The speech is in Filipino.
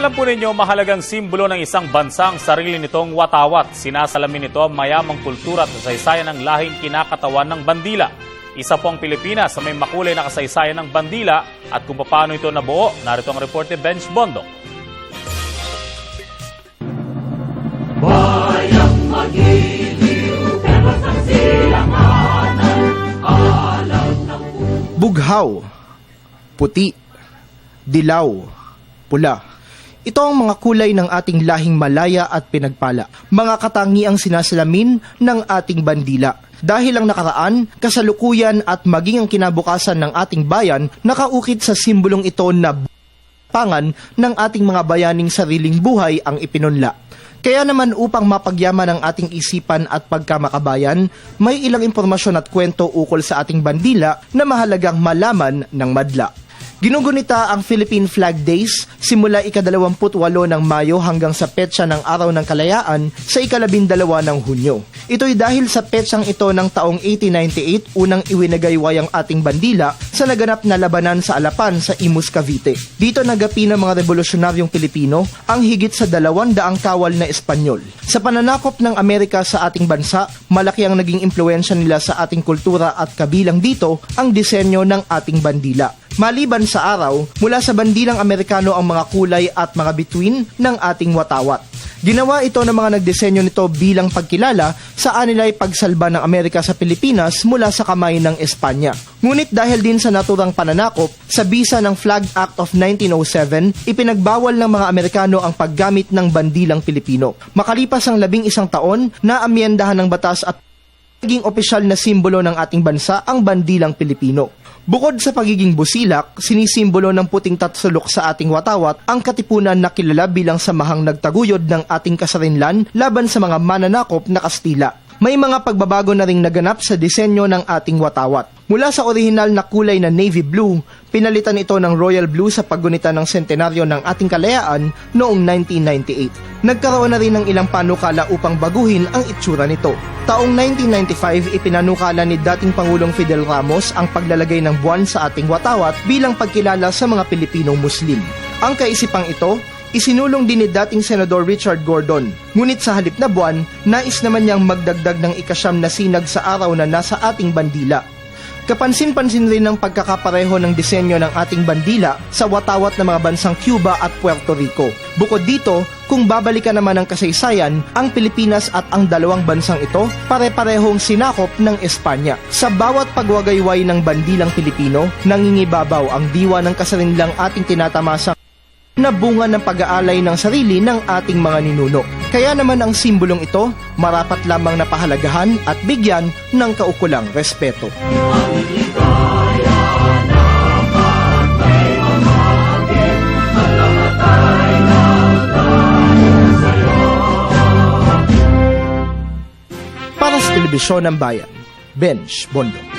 Alam po ninyo, mahalagang simbolo ng isang bansa ang sarili nitong watawat. Sinasalamin nito ang mayamang kultura at kasaysayan ng lahing kinakatawan ng bandila. Isa po ang Pilipinas sa may makulay na kasaysayan ng bandila at kung paano ito nabuo, narito ang reporte Benj Bondok. Bayang magiliw, pero sa silanganan, alaw ng Bughaw, puti, dilaw, pula. Ito ang mga kulay ng ating lahing Malaya at pinagpala. Mga katangiang sinasalamin ng ating bandila. Dahil ang nakaraan, kasalukuyan at maging ang kinabukasan ng ating bayan, nakaukit sa simbolong ito na pangan ng ating mga bayaning sariling buhay ang ipinunla. Kaya naman upang mapagyaman ang ating isipan at pagkamakabayan, may ilang impormasyon at kwento ukol sa ating bandila na mahalagang malaman ng madla. Ginugunita ang Philippine Flag Days simula ika-28 ng Mayo hanggang sa petsa ng Araw ng Kalayaan sa ika-12 ng Hunyo. Ito'y dahil sa petsang ito ng taong 1898 unang iwinagayway ang ating bandila sa naganap na labanan sa Alapan sa Imus, Cavite. Dito nagapi ng mga revolusyonaryong Pilipino ang higit sa 200 kawal na Espanyol. Sa pananakop ng Amerika sa ating bansa, malaki ang naging impluwensya nila sa ating kultura at kabilang dito ang disenyo ng ating bandila. Maliban sa araw, mula sa bandilang Amerikano ang mga kulay at mga bituin ng ating watawat. Ginawa ito ng mga nagdisenyo nito bilang pagkilala sa anilay pagsalba ng Amerika sa Pilipinas mula sa kamay ng Espanya. Ngunit dahil din sa naturang pananakop, sa bisa ng Flag Act of 1907, ipinagbawal ng mga Amerikano ang paggamit ng bandilang Pilipino. Makalipas ang 11 taon, naamyendahan ng batas at naging opisyal na simbolo ng ating bansa ang bandilang Pilipino. Bukod sa pagiging busilak, sinisimbolo ng puting tatsulok sa ating watawat ang katipunan na kilala bilang samahang nagtaguyod ng ating kasarinlan laban sa mga mananakop na Kastila. May mga pagbabago na ring naganap sa disenyo ng ating watawat. Mula sa orihinal na kulay na navy blue, pinalitan ito ng royal blue sa paggunita ng sentenaryo ng ating kalayaan noong 1998. Nagkaroon na rin ng ilang panukala upang baguhin ang itsura nito. Taong 1995, ipinanukala ni dating Pangulong Fidel Ramos ang paglalagay ng buwan sa ating watawat bilang pagkilala sa mga Pilipinong Muslim. Ang kaisipang ito, isinulong din ni dating Senador Richard Gordon. Ngunit sa halip na buwan, nais naman niyang magdagdag ng ikasyam na sinag sa araw na nasa ating bandila. Kapansin-pansin rin ang pagkakapareho ng disenyo ng ating bandila sa watawat ng mga bansang Cuba at Puerto Rico. Bukod dito, kung babalikan naman ang kasaysayan, ang Pilipinas at ang dalawang bansang ito pare-parehong sinakop ng Espanya. Sa bawat pagwagayway ng bandilang Pilipino, nangingibabaw ang diwa ng kasarinlang ating tinatamasang na bunga ng pag-aalay ng sarili ng ating mga ninuno. Kaya naman ang simbolong ito, marapat lamang na pahalagahan at bigyan ng kaukulang respeto. Para sa Telebisyon ng Bayan, Benj Bondok.